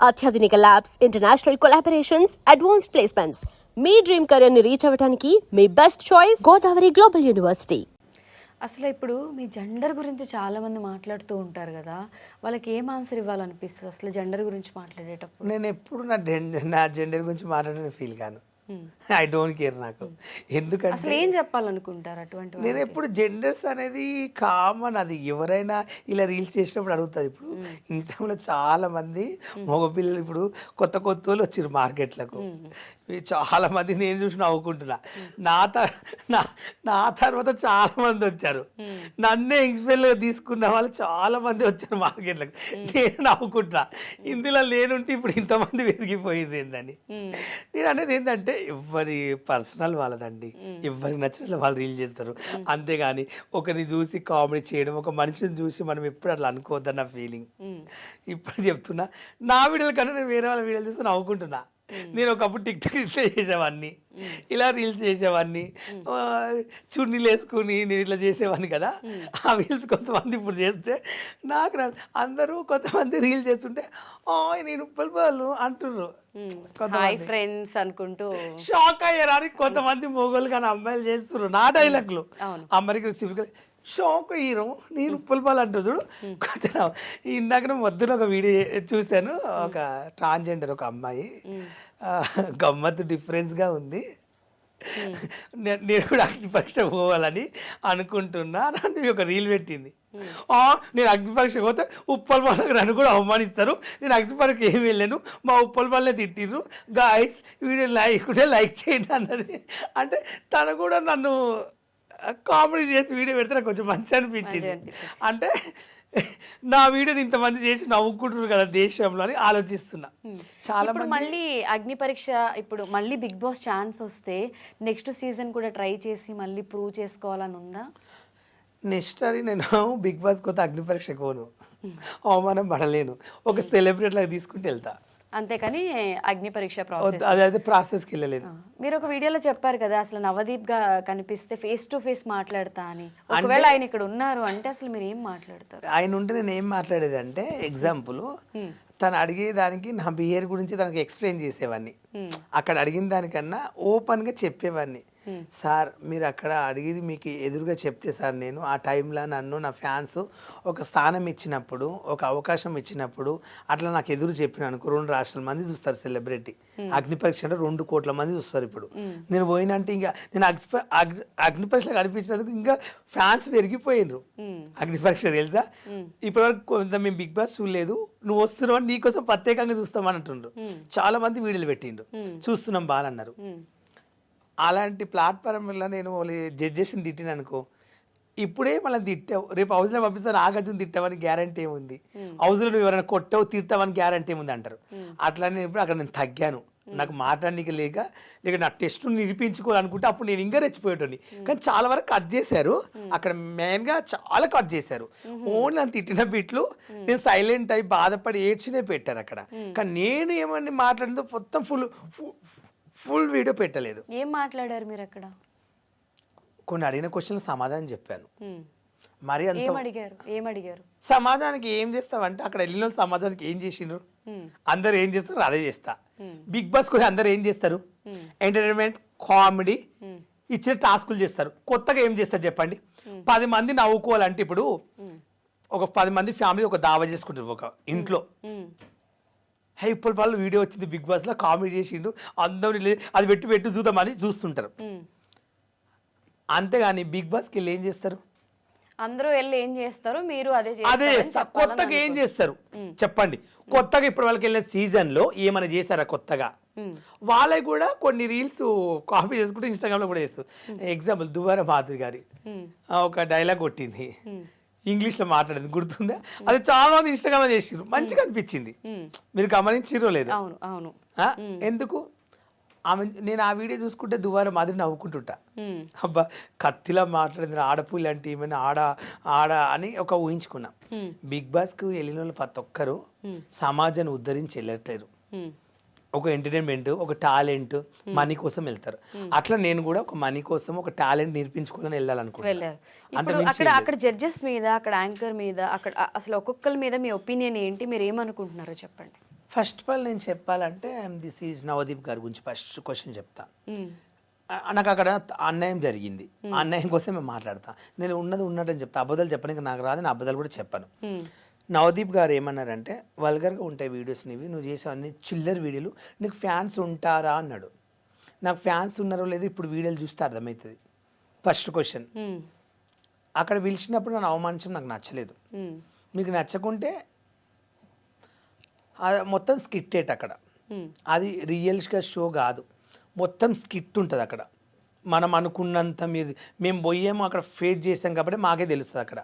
అత్యాధునిక labs, international collaborations, advanced placements. మీ dream career ని రీచ్ అవ్వడానికి మీ best choice Godavari Global University. అసలు ఇప్పుడు మీ జెండర్ గురించి చాలామంది మాట్లాడుతూ ఉంటారు కదా, వాళ్ళకి ఏం ఆన్సర్ ఇవ్వాలనిపిస్తుంది అసలు జెండర్ గురించి మాట్లాడేటప్పుడు? నేను ఎప్పుడు నా జెండర్ గురించి మాట్లాడిన ఫీల్ కాను. ఐ డోంట్ కేర్ నాకు. అసలు ఎందుకంటే ఏం చెప్పాలనుకుంటారు అటువంటి నేను ఎప్పుడు జెండర్స్ అనేది కామన్, అది ఎవరైనా ఇలా రీల్స్ చేసినప్పుడు అడుగుతారు. ఇప్పుడు ఇన్స్టాగ్రామ్లో చాలా మంది మగపిల్లలు ఇప్పుడు కొత్త కొత్త వాళ్ళు వచ్చారు మార్కెట్లకు. చాలా మంది నేను చూసి నవ్వుకుంటున్నా. నా తర్వాత చాలా మంది వచ్చారు. నన్నే ఎక్స్పెల్గా తీసుకున్న వాళ్ళు చాలా మంది వచ్చారు మార్కెట్లకు. నేను నవ్వుకుంటున్నా, ఇందులో లేనుంటే ఇప్పుడు ఇంతమంది పెరిగిపోయింది ఏందని. నేను అనేది ఏంటంటే ఎవరి పర్సనల్ వాళ్ళదండి, ఎవరికి నచ్చిన వాళ్ళు రీల్ చేస్తారు. అంతేగాని ఒకరిని చూసి కామెడీ చేయడం, ఒక మనిషిని చూసి మనం ఎప్పుడు అట్లా అనుకోవద్దన్న ఫీలింగ్. ఇప్పుడు చెప్తున్నా, నా వీడియోల కన్నా నేను వేరే వాళ్ళ వీడియోలు చూస్తే నవ్వుకుంటున్నా. నేను ఒకప్పుడు టిక్ టాక్ ఇట్లా చేసేవాడిని, ఇలా రీల్స్ చేసేవాడిని, చున్నీలు వేసుకుని నేను ఇట్లా చేసేవాడిని కదా. ఆ రీల్స్ కొంతమంది ఇప్పుడు చేస్తే నాకు అందరూ కొంతమంది రీల్ చేస్తుంటే నేను వాళ్ళు అంటుర్రు, ఫ్రెండ్స్ అనుకుంటూ షాక్ అయ్యారు. అని కొంతమంది మొగోళ్ళు కానీ అమ్మాయిలు చేస్తున్నారు నా డైలాగ్లు. అమ్మరికి సివిల్ షాక్ హీరో నేను ఉప్పలపాలు అంటారు చూడు. కొంచెం ఇందాక మధ్యలో ఒక వీడియో చూశాను, ఒక ట్రాన్స్జెండర్ ఒక అమ్మాయి, గమ్మత్తు డిఫరెన్స్గా ఉంది. నేను కూడా అగ్నిపరీక్ష పోవాలని అనుకుంటున్నా అని ఒక రీల్ పెట్టింది. నేను అగ్నిపరీక్ష పోతే ఉప్పలపాలకు నన్ను కూడా అవమానిస్తారు, నేను అగ్నిపరీక్ష ఏమి వెళ్ళాను, మా ఉప్పలపాలనే తిట్టిర్రు, గాయస్ వీడియో లైక్ చేయండి అన్నది. అంటే తను కూడా నన్ను కామెడీ చేసి వీడియో పెడితే నాకు కొంచెం మంచి అనిపించింది. అంటే నా వీడియోని ఇంతమంది చేసి నవ్వుకుంటున్నారు కదా దేశంలో అని ఆలోచిస్తున్నా. చాలా మళ్ళీ అగ్ని పరీక్ష ఇప్పుడు మళ్ళీ బిగ్ బాస్ ఛాన్స్ వస్తే నెక్స్ట్ సీజన్ కూడా ట్రై చేసి మళ్ళీ ప్రూవ్ చేసుకోవాలని ఉందా? నెక్స్ట్ అది నేను బిగ్ బాస్ కొత్త అగ్ని పరీక్ష కోను, అవమానం పడలేను, ఒక సెలబ్రిటీ లాగా తీసుకుంటూ వెళ్తా, అంతేకాని అగ్ని పరీక్ష ప్రాసెస్ అదైతే ప్రాసెస్కి వెళ్ళలేదు. మీరు ఒక వీడియోలో చెప్పారు కదా, అసలు నవదీప్ గా కనిపిస్తే ఫేస్ టు ఫేస్ మాట్లాడతా అని. ఒకవేళ ఆయన ఇక్కడ ఉన్నారు అంటే అసలు మీరు ఏం మాట్లాడతారు? ఆయన ఉంటే నేను ఏం మాట్లాడేది అంటే, ఎగ్జాంపుల్ తను అడిగేదానికి నా బిహేవియర్ గురించి తనకి ఎక్స్ప్లెయిన్ చేసేవాడిని. అక్కడ అడిగిన దానికన్నా ఓపెన్గా చెప్పేవాడిని. సార్ మీరు అక్కడ అడిగేది మీకు ఎదురుగా చెప్తే సార్, నేను ఆ టైంలో నన్ను నా ఫ్యాన్స్ ఒక స్థానం ఇచ్చినప్పుడు, ఒక అవకాశం ఇచ్చినప్పుడు అట్లా నాకు ఎదురు చెప్పిన అనుకో, 2 రాష్ట్రాల మంది చూస్తారు సెలబ్రిటీ. అగ్ని పరీక్ష అంటే 2 కోట్ల మంది చూస్తారు. ఇప్పుడు నేను పోయినంటే ఇంకా నేను అగ్ని పరీక్షలో కనిపించినందుకు ఇంకా ఫ్యాన్స్ పెరిగిపోయినరు. అగ్ని పరీక్ష తెలుసా, ఇప్పటివరకు కొంత మేము బిగ్ బాస్ చూడలేదు, నువ్వు వస్తున్నావు అని నీకోసం ప్రత్యేకంగా చూస్తామని అంటుండ్రు. చాలా మంది వీడియోలు పెట్టిండ్రు, చూస్తున్నాం బాలన్నారు. అలాంటి ప్లాట్ఫామ్లో నేను జడ్జెస్ని తిట్టిన అనుకో, ఇప్పుడే మళ్ళీ తిట్టావు, రేపు హౌస్లో పంపిస్తాను నాగార్జున తిట్టావని గ్యారంటీ ఏముంది, హౌస్లో నువ్వు ఎవరైనా కొట్టావు తిట్టావని గ్యారంటీ ఏముంది అంటారు. అట్లా నేను ఇప్పుడు అక్కడ నేను తగ్గాను, నాకు మాట్లాడడానికి లేక నా టెస్ట్ నిరూపించుకోవాలనుకుంటే అప్పుడు నేను ఇంకా రెచ్చిపోయేటోని. కానీ చాలా వరకు కట్ చేశారు, అక్కడ మెయిన్గా చాలా కట్ చేశారు. ఓన్లీ నన్ను తిట్టిన బిట్లు నేను సైలెంట్ అయి బాధపడి ఏడ్చినే పెట్టారు అక్కడ. కానీ నేను ఏమని మాట్లాడిందో మొత్తం ఫుల్ వీడియో పెట్టలేదు. ఏం మాట్లాడారు మీరు అక్కడ? కొన్ని అడిగిన క్వశ్చన్లు సమాధానం చెప్పాను. మరి అంత ఏమడిగారు? సమాధానానికి ఏం చేస్తావంటే, అక్కడ వెళ్ళిన సమాధానానికి ఏం చేసిండ్రు, అందరు ఏం చేస్తారు అదే చేస్తా. బిగ్ బాస్ కూడా అందరు ఏం చేస్తారు, ఎంటర్టైన్మెంట్, కామెడీ, ఇచ్చిన టాస్కులు చేస్తారు. కొత్తగా ఏం చేస్తారు చెప్పండి? 10 మంది నవ్వుకోవాలంటే ఇప్పుడు ఒక 10 మంది ఫ్యామిలీ ఒక దావా చేసుకుంటారు ఒక ఇంట్లో. ఇప్పుడు వాళ్ళు వీడియో వచ్చింది బిగ్ బాస్లో, కామెడీ చేసిండు, అందరూ అది పెట్టి చూద్దామని చూస్తుంటారు. అంతేగాని బిగ్ బాస్కి వెళ్ళి ఏం చేస్తారు? అందరూ వెళ్ళి ఏం చేస్తారు, మీరు అదే చేస్తారు. కొత్తగా ఏం చేస్తారు చెప్పండి? కొత్తగా ఇప్పుడు వాళ్ళకి వెళ్ళిన సీజన్లో ఏమైనా చేశారా కొత్తగా? వాళ్ళకి కూడా కొన్ని రీల్స్ కాపీ చేసుకుంటే ఇన్స్టాగ్రామ్లో కూడా చేస్తారు. ఎగ్జాంపుల్ దువ్వార మాధురి గారి ఒక డైలాగ్ కొట్టింది, ఇంగ్లీష్లో మాట్లాడింది గుర్తుందా? అది చాలా మంది ఇన్స్టాగ్రామ్ చేసిర్రు, మంచిగా అనిపించింది. మీరు గమనించిరో లేదు? ఎందుకు ఆమె నేను ఆ వీడియో చూసుకుంటే దువ్వార మాదిరి నవ్వుకుంటుంటా, అబ్బా కత్తిలా మాట్లాడింది ఆడపుల్లి అంటే ఏమైనా ఆడ అని ఒక ఊహించుకున్నా. బిగ్ బాస్కు వెళ్ళిన వాళ్ళు ప్రతి ఒక్కరు సమాజాన్ని ఉద్ధరించి వెళ్ళట్లేరు. ఒక ఎంటర్టైన్మెంట్, ఒక టాలెంట్, మనీ కోసం వెళ్తారు. అట్లా నేను కూడా ఒక మనీ కోసం ఒక టాలెంట్ నేర్పించుకోవాలని వెళ్ళాలనుకుంటున్నాను. అక్కడ జడ్జెస్ మీద, అక్కడ యాంకర్ మీద, అక్కడ అసలు ఒక్కొక్కరి మీద మీ ఒపీనియన్ ఏంటి, మీరు ఏమనుకుంటున్నారో చెప్పండి. ఫస్ట్ ఆఫ్ ఆల్ నేను చెప్పాలంటే దిస్ ఈజ్ నవదీప్ గారి గురించి ఫస్ట్ క్వశ్చన్ చెప్తా. నాకు అక్కడ అన్యాయం జరిగింది, అన్యాయం కోసం మేము మాట్లాడతా. నేను ఉన్నదని చెప్తా, అబద్ధాలు చెప్పడానికి నాకు రాదు, నేను అబద్ధాలు కూడా చెప్పాను. నవదీప్ గారు ఏమన్నారంటే వల్గర్గా ఉంటాయి వీడియోస్ నీవి, నువ్వు చేసే అన్ని చిల్లర వీడియోలు, నీకు ఫ్యాన్స్ ఉంటారా అన్నాడు. నాకు ఫ్యాన్స్ ఉన్నారో లేదో ఇప్పుడు వీడియోలు చూస్తే అర్థమవుతుంది. First question. అక్కడ పిలిచినప్పుడు నన్ను అవమానించడం నాకు నచ్చలేదు. మీకు నచ్చకుంటే మొత్తం స్కిట్టేట్ అక్కడ, అది రియల్గా షో కాదు, మొత్తం స్కిట్ ఉంటుంది అక్కడ. మనం అనుకున్నంత మేము పోయేమో అక్కడ ఫేస్ చేసాం కాబట్టి మాకే తెలుస్తుంది అక్కడ.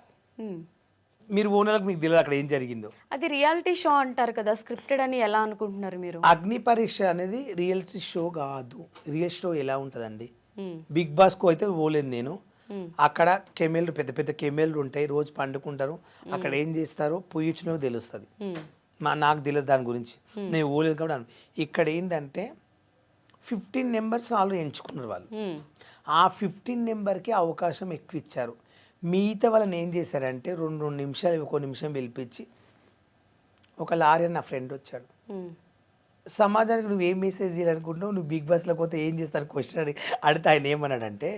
మీరు ఓనర్లకు మీకు తెలియదు అక్కడ ఏం జరిగిందో. అది రియాలిటీ షో అంటారు కదా, స్క్రిప్టెడ్ అని ఎలా అనుకుంటున్నారు మీరు? అగ్ని పరీక్ష అనేది రియాలిటీ షో కాదు. రియల్ షో ఎలా ఉంటుందండి? బిగ్ బాస్కు అయితే పోలేదు నేను. అక్కడ కెమెల్లు, పెద్ద పెద్ద కెమెల్లు ఉంటాయి, రోజు పండుకుంటారు, అక్కడ ఏం చేస్తారో పొయ్యిచ్చినో తెలుస్తుంది. నాకు తెలియదు దాని గురించి, నేను పోలేదు కాబట్టి. ఇక్కడ ఏంటంటే 15 నెంబర్స్ వాళ్ళు ఎంచుకున్నారు వాళ్ళు. ఆ 15 నెంబర్కి అవకాశం ఎక్కువ ఇచ్చారు. మిగతా వాళ్ళని ఏం చేశారంటే 2 నిమిషాలు, 1 నిమిషం పిలిపించి, ఒక లారీ నా ఫ్రెండ్ వచ్చాడు, సమాజానికి నువ్వు ఏం మెసేజ్ చేయాలనుకుంటున్నావు, నువ్వు బిగ్ బాస్లో పోతే ఏం చేస్తాను క్వశ్చన్ అడిగితే ఆయన ఏమన్నాడంటే,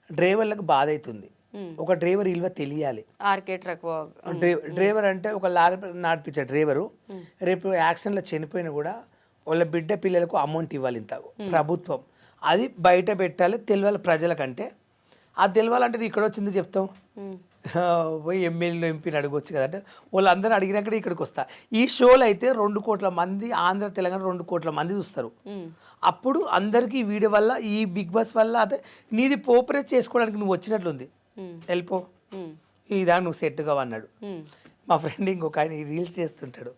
డ్రైవర్లకు బాధ అవుతుంది, ఒక డ్రైవర్ విలువ తెలియాలి. డ్రైవర్ అంటే ఒక లారీ నడిపించే డ్రైవరు రేపు యాక్సిడెంట్లో చనిపోయినా కూడా వాళ్ళ బిడ్డ పిల్లలకు అమౌంట్ ఇవ్వాలి ఇంత ప్రభుత్వం, అది బయట పెట్టాలి తెలియాలి ప్రజలకంటే. అది తెలియాలంటే నేను ఇక్కడ వచ్చింది చెప్తాం, పోయి ఎమ్మెల్యేలు ఎంపీని అడగొచ్చు కదంటే, వాళ్ళందరూ అడిగినాక ఇక్కడికి వస్తా. ఈ షోలో అయితే 2 కోట్ల మంది, ఆంధ్ర తెలంగాణ 2 కోట్ల మంది చూస్తారు. అప్పుడు అందరికీ ఈ వీడియో వల్ల, ఈ బిగ్ బాస్ వల్ల, అదే నీది పోపరేట్ చేసుకోవడానికి నువ్వు వచ్చినట్లుంది, వెళ్ళిపో, ఇదా నువ్వు సెట్ కావు అన్నాడు. మా ఫ్రెండ్ ఇంకొక ఆయన రీల్స్ చేస్తుంటాడు,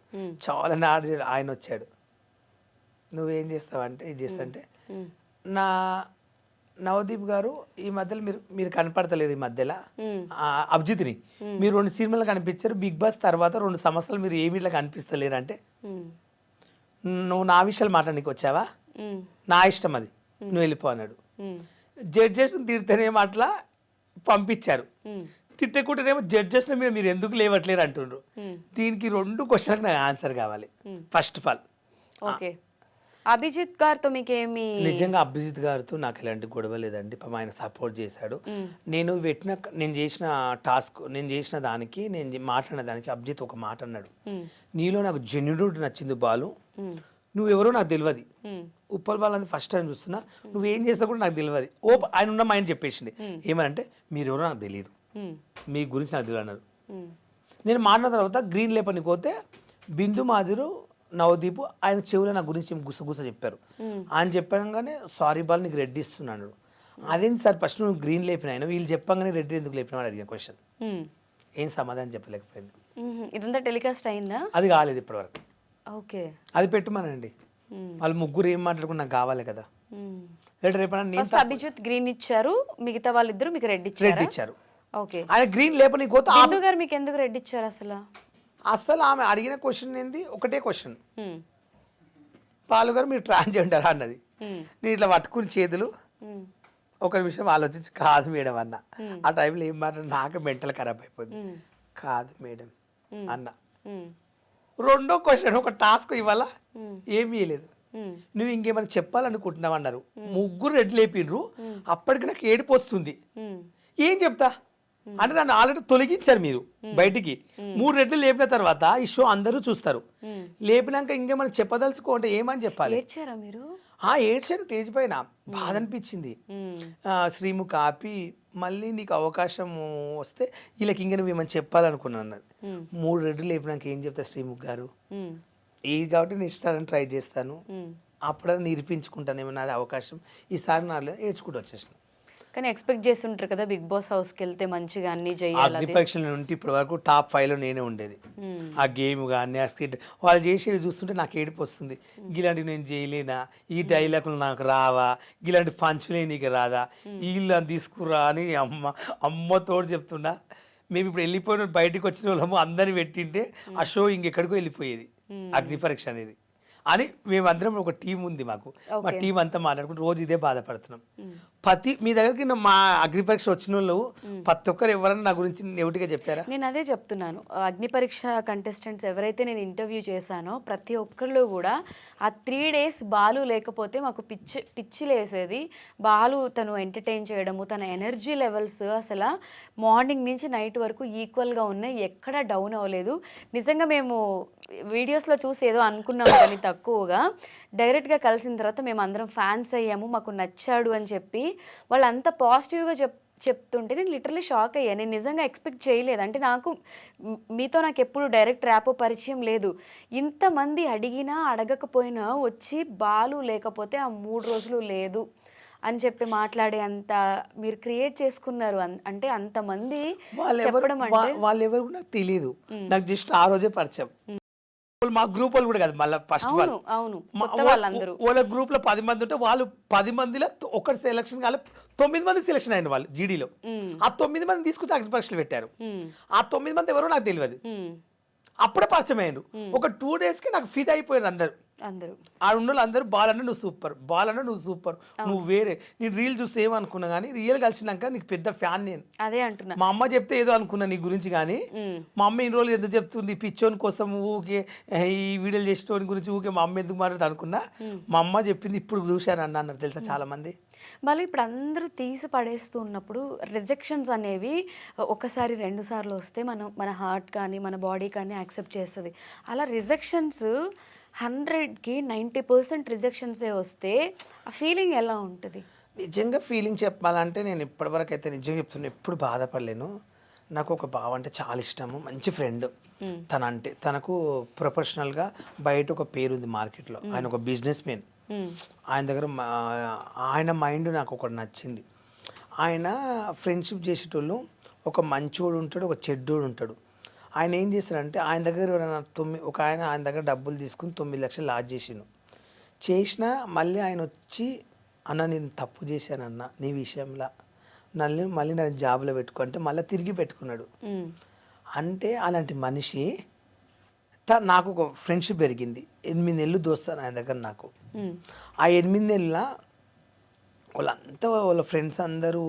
చాలా నాడు, ఆయన వచ్చాడు, నువ్వేం చేస్తావంటే ఇది చేస్తాంటే, నా నవదీప్ గారు ఈ మధ్యలో మీరు కనపడతలేరు, ఈ మధ్యలో అభిజిత్ని మీరు 2 సినిమాలు కనిపించారు, బిగ్ బాస్ తర్వాత 2 సంవత్సరాలు మీరు ఏమి ఇట్లా కనిపిస్తలేరు అంటే, నువ్వు నా విషయాలు మాట్లాడడానికి వచ్చావా, నా ఇష్టం అది, నువ్వు వెళ్ళిపో అన్నాడు. జడ్జెస్ తిడితేనేమో అట్లా పంపించారు, తిట్టకుంటేనేమో జడ్జెస్ మీరు ఎందుకు లేవట్లేరు అంటుండ్రు. దీనికి 2 క్వశ్చన్లకు నాకు ఆన్సర్ కావాలి. First of all, okay, Abhijit గారితో మీకేమి? నిజంగా అభిజిత్ గారితో నాకు ఎలాంటి గొడవ లేదండి, ఆయన సపోర్ట్ చేశాడు. నేను చేసిన టాస్క్, నేను చేసిన దానికి, నేను మాట్లాడిన దానికి అభిజిత్ ఒక మాట అన్నాడు, నీలో నాకు జెన్యునిటీ నచ్చింది బాలు, నువ్వెవరో నాకు తెలియదు, ఉప్పల్ బాలని ఫస్ట్ టైం చూస్తున్నా, నువ్వేం చేస్తా కూడా నాకు తెలియదు. ఆయన ఉన్న మైండ్ చెప్పేసింది, ఏమనంటే మీరెవరో నాకు తెలియదు, మీ గురించి నాకు తెలియదు అన్నారు. నేను మాట్లాడిన తర్వాత గ్రీన్ లేపనికి పోతే బిందు మాదిరు, నవదీప్ ఆయన చెవులో నా గురించి గుసగుస చెప్పారు. ఆయన చెప్పగానే సారీ బాల్ నీకు రెడ్ ఇస్తున్నాడు. అదేంటి సార్ ఫస్ట్ నువ్వు గ్రీన్ లేపిన ఆయన, వీళ్ళు చెప్పగానే రెడ్ ఎందుకు లేపిన అని అడిగిన క్వశ్చన్, ఏం సమాధానం చెప్పలేకపోయింది. ఇదంతా టెలికాస్ట్ అయిందా? అది కాలేదు ఇప్పటివరకు. ఓకే, అది పెట్టుమానండి, వాళ్ళు ముగ్గురు ఏం మాట్లాడుకుని నాకు కావాలి కదా. ఫస్ట్ అభిజిత్ గ్రీన్ ఇచ్చారు, మిగతా వాళ్ళిద్దరు మీకు రెడ్ ఇచ్చారు. ఓకే, ఆయన గ్రీన్ లేపని కోత బిందు గారు మీకు ఎందుకు రెడ్ ఇచ్చారు అసలు? ఆమె అడిగిన క్వశ్చన్ ఏంది, ఒకటే క్వశ్చన్, పాలు గారు మీరు ట్రాన్స్జెండర్ అన్నది. నేను ఇట్లా పట్టుకుని చేతులు 1 నిమిషం ఆలోచించి కాదు మేడం అన్న. ఆ టైంలో ఏం మాట నాకు మెంటల్ ఖరాబ్ అయిపోయింది, కాదు మేడం అన్న. 2వ క్వశ్చన్, ఒక టాస్క్ ఇవాళ ఏమీ లేదు, నువ్వు ఇంకేమైనా చెప్పాలనుకుంటున్నావు అన్నారు. ముగ్గురు రెడ్ లేపిండ్రు, అప్పటికి నాకు ఏడుపు వస్తుంది, ఏం చెప్తా అంటే నన్ను ఆల్రెడీ తొలగించారు మీరు బయటికి. 3 రెడ్లు లేపిన తర్వాత ఈ షో అందరూ చూస్తారు, లేపినాక ఇంకేమైనా చెప్పదలుచుకోంటే ఏమని చెప్పాలి? మీరు ఏడ్చాను స్టేజ్ పైన, బాధ అనిపించింది. శ్రీముఖ్ ఆపి మళ్ళీ నీకు అవకాశం వస్తే వీళ్ళకి ఇంకా నువ్వు ఏమని చెప్పాలనుకున్నాను. 3 రెడ్లు లేపినాక ఏం చెప్తా శ్రీముఖ్ గారు, ఇది కాబట్టి నేను ఇస్తానని ట్రై చేస్తాను, అప్పుడైనా నిరూపించుకుంటాను ఏమన్నా అది అవకాశం, ఈసారి నా ఏడ్చుకుంటూ వచ్చేసాను. కానీ ఎక్స్పెక్ట్ చేస్తుంటారు కదా బిగ్ బాస్ హౌస్కి వెళ్తే మంచిగా అన్ని చేయాలి. అగ్ని పరీక్షల నుండి ఇప్పటి వరకు టాప్ 5లో నేనే ఉండేది. ఆ గేమ్ కానీ ఆ స్కిట్ వాళ్ళు చేసేవి చూస్తుంటే నాకు ఏడుపు వస్తుంది. ఇలాంటివి నేను చేయలేనా, ఈ డైలాగులు నాకు రావా, ఇలాంటి పంచులే నీకు రాదా, వీళ్ళు తీసుకురా అని అమ్మతోడు చెప్తున్నా. మేము ఇప్పుడు వెళ్ళిపోయిన బయటకు వచ్చిన వాళ్ళము అందరిని పెట్టింటే ఆ షో ఇంకెక్కడికో వెళ్ళిపోయేది అగ్ని పరీక్ష అనేది. అని మేమందరం ఒక టీం ఉంది మాకు. మా టీం అంతా మాట్లాడుకుంటూ రోజు ఇదే బాధపడుతున్నాం. మీ దగ్గరికి మా అగ్ని పరీక్ష వచ్చిన వాళ్ళు ప్రతి ఒక్కరు ఎవరన్నా నా గురించి నెగిటివ్గా చెప్పారా? నేను అదే చెప్తున్నాను. అగ్ని పరీక్ష కంటెస్టెంట్స్ ఎవరైతే నేను ఇంటర్వ్యూ చేశానో ప్రతి ఒక్కరిలో కూడా ఆ 3 days బాలు లేకపోతే మాకు పిచ్చి లేసేది. బాలు తను ఎంటర్టైన్ చేయడము, తన ఎనర్జీ లెవెల్స్ అసలు మార్నింగ్ నుంచి నైట్ వరకు ఈక్వల్గా ఉన్నాయి, ఎక్కడ డౌన్ అవ్వలేదు. నిజంగా మేము వీడియోస్లో చూసి ఏదో అనుకున్నాం కానీ తక్కువగా డైరెక్ట్గా కలిసిన తర్వాత మేము అందరం ఫ్యాన్స్ అయ్యాము, మాకు నచ్చాడు అని చెప్పి వాళ్ళు అంత పాజిటివ్గా చెప్తుంటే నేను లిటరలీ షాక్ అయ్యాను. నేను నిజంగా ఎక్స్పెక్ట్ చేయలేదు. అంటే మీతో నాకు ఎప్పుడు డైరెక్ట్ ర్యాపో పరిచయం లేదు. ఇంతమంది అడిగినా అడగకపోయినా వచ్చి బాలు లేకపోతే ఆ 3 రోజులు లేదు అని చెప్పి మాట్లాడే అంత మీరు క్రియేట్ చేసుకున్నారు. అంటే అంతమంది చెప్పడం అంటే వాళ్ళెవరు నాకు తెలియదు. నాకు జస్ట్ ఆ రోజే పరిచయం. మా గ్రూప్ వాళ్ళు కూడా కాదు, మళ్ళీ ఫస్ట్ వాళ్ళ గ్రూప్ లో 10 మంది ఉంటే వాళ్ళు 10 మందిలో ఒకటి సెలక్షన్ కాలే, 9 మంది సెలక్షన్ అయిన వాళ్ళు జీడీలో. ఆ 9 మంది తీసుకొచ్చి అగ్ని పరీక్షలు పెట్టారు. ఆ 9 మంది ఎవరో నాకు తెలియదు. అప్పుడే పరిచయం అయ్యారు. ఒక 2 days కి నాకు ఫిదా అయిపోయారు అందరు. ఆ ఉన్న అందరూ బాలన్న నువ్వు సూపర్, బాలన్న నువ్వు సూపర్, నువ్వు వేరే. నేను రీల్ చూస్తే ఏమనుకున్నా కానీ రియల్ కలిసినాక నీకు పెద్ద ఫ్యాన్ నేను. అదే అంటున్నా. మా అమ్మ చెప్తే ఏదో అనుకున్నా నీ గురించి, కానీ మా అమ్మ ఇన్ని రోజులు ఎందుకు చెప్తుంది పిచ్చోని కోసం ఊకే ఈ వీడియోలు చేసేటోని గురించి ఊకే మా అమ్మ ఎందుకు మాట్లాడుతూ అనుకున్నా. మా అమ్మ చెప్పింది ఇప్పుడు చూశాను అన్నారు తెలుసా చాలా మంది. మళ్ళీ ఇప్పుడు అందరూ తీసి పడేస్తూ ఉన్నప్పుడు రిజెక్షన్స్ అనేవి ఒకసారి 2 సార్లు వస్తే మన హార్ట్ కానీ మన బాడీ కానీ యాక్సెప్ట్ చేస్తుంది. అలా రిజెక్షన్స్ 100కి 90% రిజెక్షన్సే వస్తే ఆ ఫీలింగ్ ఎలా ఉంటుంది? నిజంగా ఫీలింగ్ చెప్పాలంటే నేను ఇప్పటివరకు అయితే నిజంగా చెప్తున్నా, ఎప్పుడు బాధపడలేను. నాకు ఒక బావ అంటే చాలా ఇష్టము, మంచి ఫ్రెండ్. తనకు ప్రొఫెషనల్గా బయట ఒక పేరు ఉంది మార్కెట్లో. ఆయన ఒక బిజినెస్ మ్యాన్. ఆయన దగ్గర ఆయన మైండ్ నాకు ఒకటి నచ్చింది. ఆయన ఫ్రెండ్షిప్ చేసేటోళ్ళు ఒక మంచోడు ఉంటాడు, ఒక చెడ్డోడు ఉంటాడు. ఆయన ఏం చేస్తాడంటే ఆయన దగ్గర ఆయన దగ్గర డబ్బులు తీసుకుని 9 లక్షలు లాస్ చేసినా మళ్ళీ ఆయన వచ్చి అన్న నేను తప్పు చేశానన్న నీ విషయంలో మళ్ళీ నన్ను జాబ్లో పెట్టుకో అంటే మళ్ళీ తిరిగి పెట్టుకున్నాడు. అంటే అలాంటి మనిషి నాకు ఒక ఫ్రెండ్షిప్ పెరిగింది. 8 నెలలు దోస్తాను ఆయన దగ్గర నాకు. ఆ 8 నెలల వాళ్ళంతా వాళ్ళ ఫ్రెండ్స్ అందరూ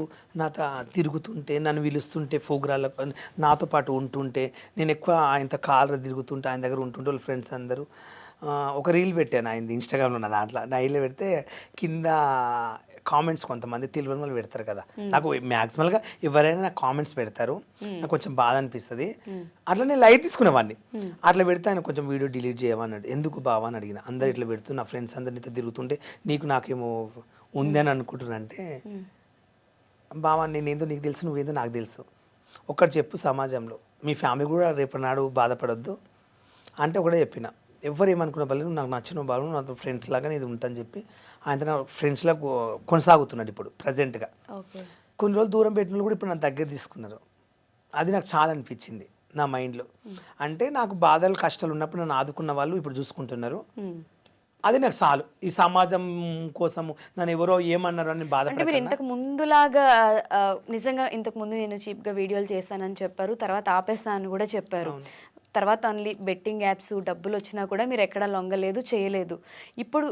నాతో తిరుగుతుంటే, నన్ను పిలుస్తుంటే ప్రోగ్రాలకు నాతో పాటు ఉంటుంటే, నేను ఎక్కువ ఆయనతో కాలర్ తిరుగుతుంటే ఆయన దగ్గర ఉంటుంటే వాళ్ళ ఫ్రెండ్స్ అందరూ ఒక రీల్ పెట్టాను ఆయనది ఇన్స్టాగ్రామ్లో. ఉన్న దాంట్లో నా రీల్ పెడితే కింద కామెంట్స్ కొంతమంది తెలియని వాళ్ళు పెడతారు కదా, నాకు మ్యాక్సిమల్గా ఎవరైనా నాకు కామెంట్స్ పెడతారు, నాకు కొంచెం బాధ అనిపిస్తుంది. అట్లా నేను లైట్ తీసుకునేవాడిని. అట్లా పెడితే ఆయన కొంచెం వీడియో డిలీట్ చేయమన్నాడు. ఎందుకు బావా అని అడిగిన. అందరు ఇట్లా పెడుతూ నా ఫ్రెండ్స్ అందరు నీతో తిరుగుతుంటే నాకేమో ఉంది అని అనుకుంటున్నానంటే, బావా నేనేందో నీకు తెలుసు, నువ్వేందో నాకు తెలుసు, ఒక్కటి చెప్పు సమాజంలో మీ ఫ్యామిలీ కూడా రేపు నాడు బాధపడొద్దు అంటే ఒకటే చెప్పిన. ఎవరు ఏమనుకున్న పర్లేదు, నాకు నచ్చిన బాలు నాతో ఫ్రెండ్స్ లాగా ఇది ఉంటాను చెప్పి ఆయన నా ఫ్రెండ్స్లా కొనసాగుతున్నాడు ఇప్పుడు ప్రజెంట్గా. కొన్ని రోజులు దూరం పెట్టిన కూడా ఇప్పుడు నా దగ్గర తీసుకున్నారు. అది నాకు చాలా అనిపించింది నా మైండ్లో. అంటే నాకు బాధలు కష్టాలు ఉన్నప్పుడు నన్ను ఆదుకున్న వాళ్ళు ఇప్పుడు చూసుకుంటున్నారు. అది నాకు చాలు. ఈ సమాజం కోసము నన్ను ఎవరో ఏమన్నారు అని బాధపడే. మీరు ఇంతకు ముందులాగా నిజంగా ఇంతకు ముందు నేను చీప్గా వీడియోలు చేశానని చెప్పారు, తర్వాత ఆపేస్తానని కూడా చెప్పారు. తర్వాత ఓన్లీ బెట్టింగ్ యాప్స్ డబ్బులు వచ్చినా కూడా మీరు ఎక్కడా లొంగలేదు, చేయలేదు. ఇప్పుడు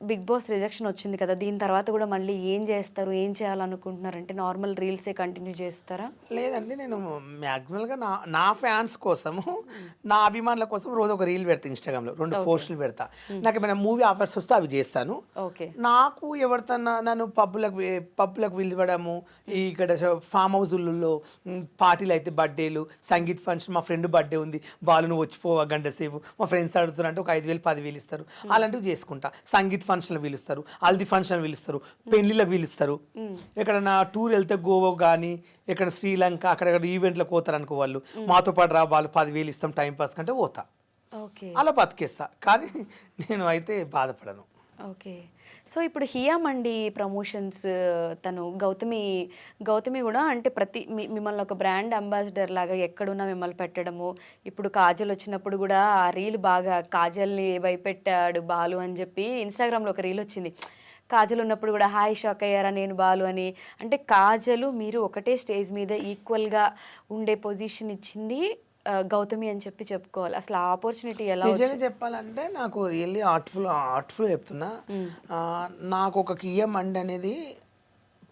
బిగ్ బాస్ రిజెక్షన్ వచ్చింది కదా, దీని తర్వాత కూడా మళ్ళీ ఏం చేస్తారు, ఏం చేయాలనుకుంటున్నారంటే నార్మల్ రీల్సే కంటిన్యూ చేస్తారా? లేదండి, నేను మ్యాక్సిమల్గా నా ఫ్యాన్స్ కోసము, నా అభిమానుల కోసం రోజు ఒక రీల్ పెడతా, ఇన్స్టాగ్రామ్లో 2 పోస్టులు పెడతా. నాకు ఏమైనా మూవీ ఆఫర్స్ వస్తే అవి చేస్తాను. నాకు ఎవరితోన్నా నన్ను పబ్బులకు పిలవడము, ఇక్కడ ఫామ్ హౌస్లలో పార్టీలు అయితే బర్త్డేలు, సంగీత్ ఫంక్షన్, మా ఫ్రెండ్ బర్త్డే ఉంది బాలు నువ్వు వచ్చిపోవా గంట సేపు, మా ఫ్రెండ్స్ అడుగుతున్నారంటే ఒక 5,000 10,000 ఇస్తారు, అలాంటివి చేసుకుంటా. సంగీత్ ఫంక్షన్లు పిలుస్తారు, హల్దీ ఫంక్షన్ పిలుస్తారు, పెళ్లిళ్ళకి పిలుస్తారు. ఎక్కడన్నా టూర్ వెళ్తే గోవా కానీ ఎక్కడ శ్రీలంక అక్కడ ఈవెంట్లకు పోతారు అనుకో, వాళ్ళు మాతో పాటు రా, వాళ్ళు 10,000 ఇస్తాం టైం పాస్ కంటే పోతా, అలా బతికేస్తా. కానీ నేను అయితే బాధపడను. ఓకే. సో ఇప్పుడు హియా మండి ప్రమోషన్స్ తను గౌతమి కూడా అంటే మిమ్మల్ని ఒక బ్రాండ్ అంబాసిడర్ లాగా ఎక్కడున్నా మిమ్మల్ని పెట్టడము. ఇప్పుడు కాజల్ వచ్చినప్పుడు కూడా ఆ రీల్ బాగా కాజల్ని భయపెట్టాడు బాలు అని చెప్పి ఇన్స్టాగ్రామ్లో ఒక రీల్ వచ్చింది. కాజల్ ఉన్నప్పుడు కూడా హాయ్ షాక్ అయ్యారా నేను బాలు అని. అంటే కాజలు మీరు ఒకటే స్టేజ్ మీద ఈక్వల్గా ఉండే పొజిషన్ ఇచ్చింది గౌతమి అని చెప్పి చెప్పుకోవాలి? అసలు ఆ ఆపర్చునిటీ ఎలా నిజంగా చెప్పాలంటే నాకు రియల్లీ ఆర్ట్ఫుల్ చెప్తున్నా. నాకు ఒక కియా మండి అనేది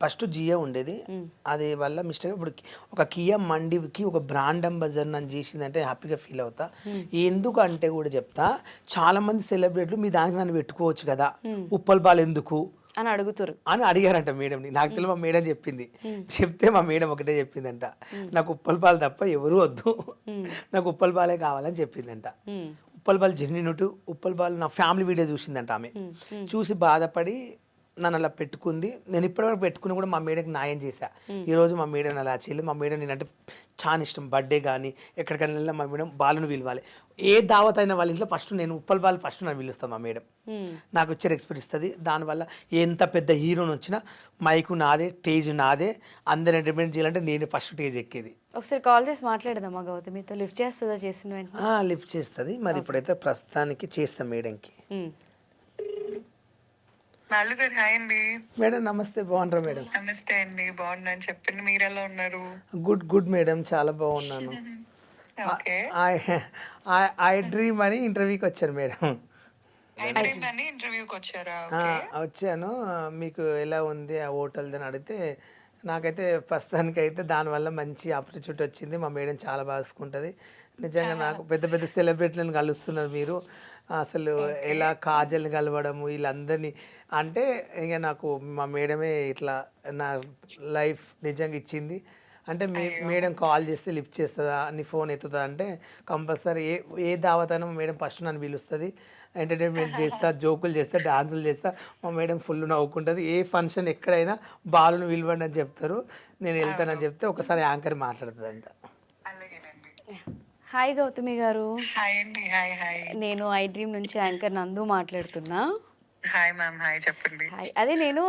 ఫస్ట్ జియో ఉండేది. అది వల్ల మిస్టేక్ ఇప్పుడు ఒక కియా మండికి ఒక బ్రాండ్ అంబాసిడర్ నన్ను చేసిందంటే హ్యాపీగా ఫీల్ అవుతా. ఎందుకు అంటే కూడా చెప్తా, చాలా మంది సెలబ్రిటీలు మీ దానికి నన్ను పెట్టుకోవచ్చు కదా, ఉప్పల్ బాల్ ఎందుకు అని అడుగుతారు అని అడిగారంట మేడంని. నాకు తెలియదు, మా మేడం చెప్పింది. చెప్తే మా మేడం ఒకటే చెప్పిందంట, నాకు ఉప్పల్ పాలు తప్ప ఎవరు వద్దు, నాకు ఉప్పల్ పాలే కావాలని చెప్పిందంట. ఉప్పల్ బాల్ జెన్యునిటీ, ఉప్పల్ బాల్ నా ఫ్యామిలీ వీడియో చూసిందంట ఆమె. చూసి బాధపడి నన్ను అలా పెట్టుకుంది. నేను ఇప్పటివరకు పెట్టుకుని కూడా మా మేడంకి న్యాయం చేశా. ఈరోజు మా మేడం అలా చేయలేదు. మా మేడం నేనంటే చాలా ఇష్టం. బర్త్డే కానీ ఎక్కడికైనా వెళ్ళినా మా మేడం బాలును పిలవాలి. ఏ దావత్ అయిన వాళ్ళ ఇంట్లో ఫస్ట్ నేను ఉప్పల్ బాల్ ఫస్ట్ నన్ను పిలుస్తాను మా మేడం. నాకు వచ్చే రెస్పెక్ట్ ఇస్తుంది. దానివల్ల ఎంత పెద్ద హీరోని వచ్చినా మైకు నాదే, స్టేజ్ నాదే, అందరు ఎంటర్టైన్మెంట్ చేయాలంటే నేను ఫస్ట్ స్టేజ్ ఎక్కేది. ఒకసారి కాల్ చేసి మాట్లాడదామా గౌతమితో? లిఫ్ట్ చేస్తుందా చేసిన వెంటనే? లిఫ్ట్ చేస్తుంది. మరి ఇప్పుడైతే ప్రస్తుతానికి చేస్తాం మేడంకి. మాలుగారు హాయ్ అండి. మేడం నమస్తే, బాగున్నారా మేడం? నమస్తే అండి, బాగున్నాను. చెప్పండి, మీరు ఎలా ఉన్నారు? గుడ్ మేడం, చాలా బాగున్నాను. ఓకే. ఐ డ్రీమ్ అని ఇంటర్వ్యూకి వచ్చాను మేడం. అయిపోయిందని ఇంటర్వ్యూకి వచ్చారా? ఓకే. వచ్చాను. మీకు ఎలా ఉంది ఆ హోటల్ది అని అడిగితే, నాకైతే ప్రస్తుతానికి అయితే దానివల్ల మంచి ఆపర్చునిటీ వచ్చింది. మా మేడం చాలా బాగా చూసుకుంటుంది. నిజంగా నాకు పెద్ద పెద్ద సెలబ్రిటీలను కలుస్తున్నారు మీరు. అసలు ఎలా కాజల్ని కలవడము వీళ్ళందరినీ అంటే ఇక నాకు మా మేడమే ఇట్లా నా లైఫ్ నిజంగా ఇచ్చింది. అంటే మేడం కాల్ చేస్తే లిఫ్ట్ చేస్తుందా, నీ ఫోన్ ఎత్తుతుందా అంటే కంపల్సరీ ఏ దావత్ అయినా మా మేడం ఫస్ట్ నన్ను పిలుస్తుంది. ఎంటర్టైన్మెంట్ చేస్తా, జోకులు చేస్తా, డాన్సులు చేస్తా. మా మేడం ఫుల్ నవ్వుకుంటుంది. ఏ ఫంక్షన్ ఎక్కడైనా బాలును పిలవండి అని చెప్తారు, నేను వెళ్తానని చెప్తే ఒకసారి యాంకర్ మాట్లాడుతుందంట. అలాగేనండి. హాయ్ గౌతమి గారు. హాయ్ అండి. Hi hi. నేను ఐ డ్రీమ్ నుంచి యాంకర్ నందు మాట్లాడుతున్నా. Hi ma'am. హాయ్, చెప్పండి. హాయ్. అదే నేను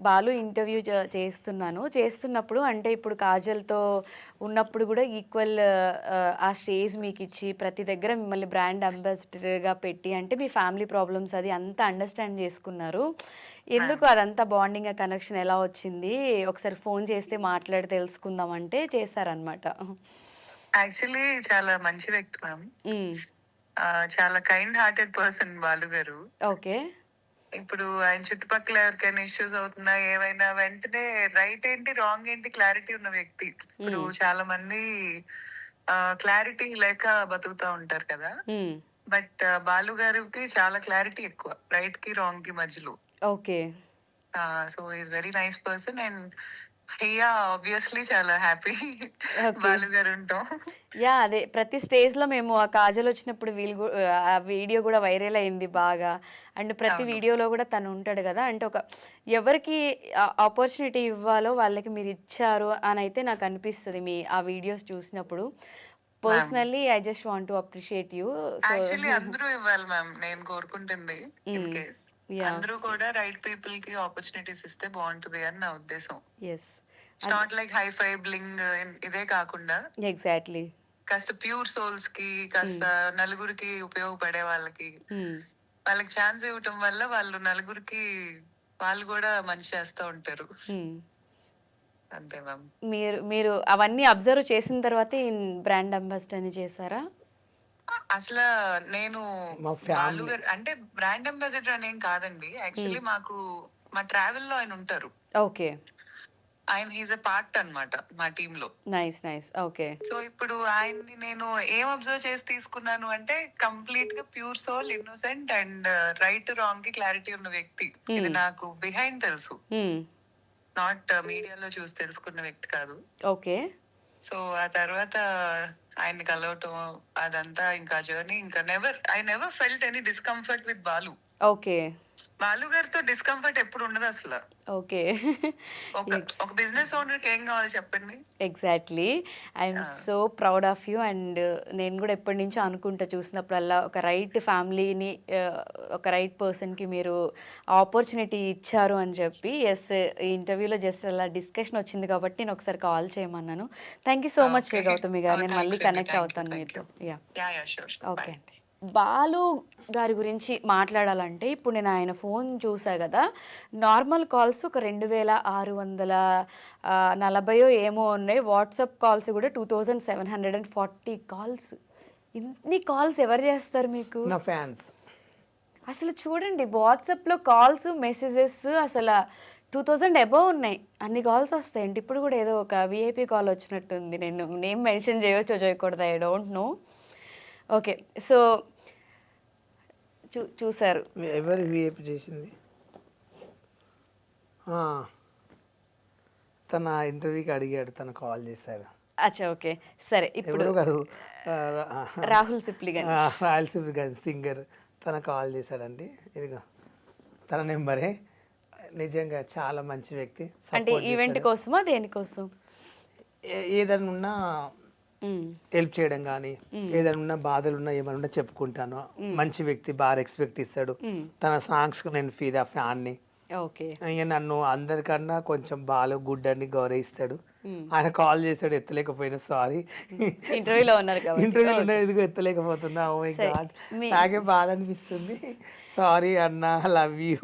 బాలు ఇంటర్వ్యూ చేస్తున్నప్పుడు అంటే ఇప్పుడు కాజల్తో ఉన్నప్పుడు కూడా ఈక్వల్ ఆ స్టేజ్ మీకు ఇచ్చి ప్రతి దగ్గర మిమ్మల్ని బ్రాండ్ అంబాసిడర్గా పెట్టి అంటే మీ ఫ్యామిలీ ప్రాబ్లమ్స్ అది అంతా అండర్స్టాండ్ చేసుకున్నారు. ఎందుకు అదంతా బాండింగ్ ఆ కనెక్షన్ ఎలా వచ్చింది, ఒకసారి ఫోన్ చేస్తే మాట్లాడి తెలుసుకుందాం అంటే చేశారనమాట. యాక్చువల్లీ చాలా మంచి వ్యక్తి మ్యామ్. చాలా కైండ్ హార్టెడ్ పర్సన్ బాలు గారు. ఓకే. ఇప్పుడు ఆయన చుట్టుపక్కల ఎవరికైనా ఇష్యూస్ అవుతున్నా ఏమైనా వెంటనే రైట్ ఏంటి రాంగ్ ఏంటి క్లారిటీ ఉన్న వ్యక్తి. ఇప్పుడు చాలా మంది క్లారిటీ లేక బతుకుతా ఉంటారు కదా, బట్ బాలు గారికి చాలా క్లారిటీ ఎక్కువ రైట్ కి రాంగ్ కి మధ్యలో. Okay. So is very nice person and here obviously చాలా హ్యాపీ బాలు గారు ఉంటాం. యా, అదే ప్రతి స్టేజ్లో మేము ఆ కాజల్ వచ్చినప్పుడు ఆ వీడియో కూడా వైరల్ అయింది బాగా. అండ్ ప్రతి వీడియోలో కూడా తను ఉంటాడు కదా, అంటే ఒక ఎవరికి ఆపర్చునిటీ ఇవ్వాలో వాళ్ళకి మీరు ఇచ్చారు అని అయితే నాకు అనిపిస్తుంది మీ ఆ వీడియోస్ చూసినప్పుడు. Personally I just want to appreciate you. Actually అందరూ ఇవ్వాలి మ్యామ్, నేను కోరుకుంటుంది. ఇన్ కేస్ అందరూ కూడా రైట్ పీపుల్ కి ఆపర్చునిటీస్ ఇస్తే బాగుంటుంది అని నా ఉద్దేశం. Yes, not like hi fi bling ఇదే కాకుండా ఎగ్జాక్ట్లీ కాస్త ప్యూర్ సోల్స్ కి, కాస్త నలుగురికి ఉపయోగపడే వాళ్ళకి ఛాన్స్ ఇవ్వటం వల్ల వాళ్ళు నలుగురికి వాళ్ళు కూడా మంచి చేస్తూ ఉంటారు. అంతే మ్యామ్. మీరు అవన్నీ అబ్జర్వ్ చేసిన తర్వాత బ్రాండ్ అంబాసిడర్ అని చేశారా? అసలు నేను బాలు గారు అంటే బ్రాండ్ అంబాసిడర్ అనేం కాదండి. యాక్చువల్లీ మాకు మా ట్రావెల్ లో ఆయన ఉంటారు. ఓకే. ఆయన హీజ్ ఎ పార్ట్ అన్నమాట మా టీమ్ లో. Nice nice. ఓకే. సో ఇప్పుడు ఆయన్ని నేను ఏం అబ్జర్వ్ చేసి తీసుకున్నాను అంటే కంప్లీట్ గా pure soul, innocent and right wrong కి క్లారిటీ ఉన్న వ్యక్తి. ఇది నాకు బిహైండ్ తెలుసు, నాట్ మీడియాలో చూసి తెలుసుకున్న వ్యక్తి కాదు. ఓకే. సో ఆ తర్వాత ఆయన్ని కలవటం అదంతా ఇంకా జర్నీ ఇంకా I never felt any discomfort with Balu. Okay. Balu గారితో డిస్కంఫర్ట్ ఎప్పుడు ఉండదు అసలు. ఓకే. ఒక బిజినెస్ ఓనర్కి ఏం కావాలి చెప్పండి. Exactly. I'm so proud of you. And నేను కూడా ఎప్పటి నుంచో అనుకుంటా చూసినప్పుడల్లా ఒక రైట్ ఫ్యామిలీని ఒక రైట్ పర్సన్కి మీరు ఆపర్చునిటీ ఇచ్చారు అని చెప్పి. ఎస్, ఈ ఇంటర్వ్యూలో జస్ట్ అలా డిస్కషన్ వచ్చింది కాబట్టి నేను ఒకసారి కాల్ చేయమన్నాను. Thank you so much Gautami garu. నేను మళ్ళీ కనెక్ట్ అవుతాను మీతో. Yeah, sure. ఓకే అండి. బాలు గారి గురించి మాట్లాడాలంటే ఇప్పుడు నేను ఆయన ఫోన్ చూసా కదా, నార్మల్ కాల్స్ ఒక 2640 ఏమో ఉన్నాయి, వాట్సాప్ కాల్స్ కూడా 2740 కాల్స్. ఇన్ని కాల్స్ ఎవరు చేస్తారు మీకు? నా ఫ్యాన్స్. అసలు చూడండి, వాట్సాప్లో కాల్స్ మెసేజెస్ అసలు 2000 అబవ్ ఉన్నాయి. అన్ని కాల్స్ వస్తాయండి. ఇప్పుడు కూడా ఏదో ఒక విఐపి కాల్ వచ్చినట్టుంది. నేను నేమ్ మెన్షన్ చేయవచ్చో చేయకూడదు, I don't know. Okay, so చూసారు. ఎవరు విఐపి చేసింది? తన ఇంటర్వ్యూకి అడిగాడు, తను కాల్ చేశాడు. అచ్చా, ఓకే, సరే. ఇప్పుడు ఎవరు కాదు, రాహుల్ సిప్లిగన్, రాయల్ సిప్లిగన్ సింగర్, తన కాల్ చేశాడండి. ఇదిగో తన నెంబరే. నిజంగా చాలా మంచి వ్యక్తి. అంటే ఈవెంట్ కోసమా దేనికోసం? ఏదైనా ఉన్నా హెల్ప్ చేయడం కానీ, ఏదైనా ఉన్నా బాధలు ఉన్నా ఏమైనా ఉన్నా చెప్పుకుంటాను. మంచి వ్యక్తి, బాగా రెస్పెక్ట్ ఇస్తాడు. తన సాంగ్స్కి నేను ఫీదా ఫ్యాన్ని. ఓకే, ఇక నన్ను అందరికన్నా కొంచెం బాగా గుడ్ అని గౌరవిస్తాడు. ఆయన కాల్ చేశాడు, ఎత్తలేకపోయినా సారీ. ఇంటర్వ్యూలో ఉన్నారు కాబట్టి. ఇంటర్వ్యూలో ఎదుగు ఎత్తలేకపోతున్నా. ఓ మై గాడ్, నాకే బాధ అనిపిస్తుంది. సారీ అన్న, లవ్ యూ.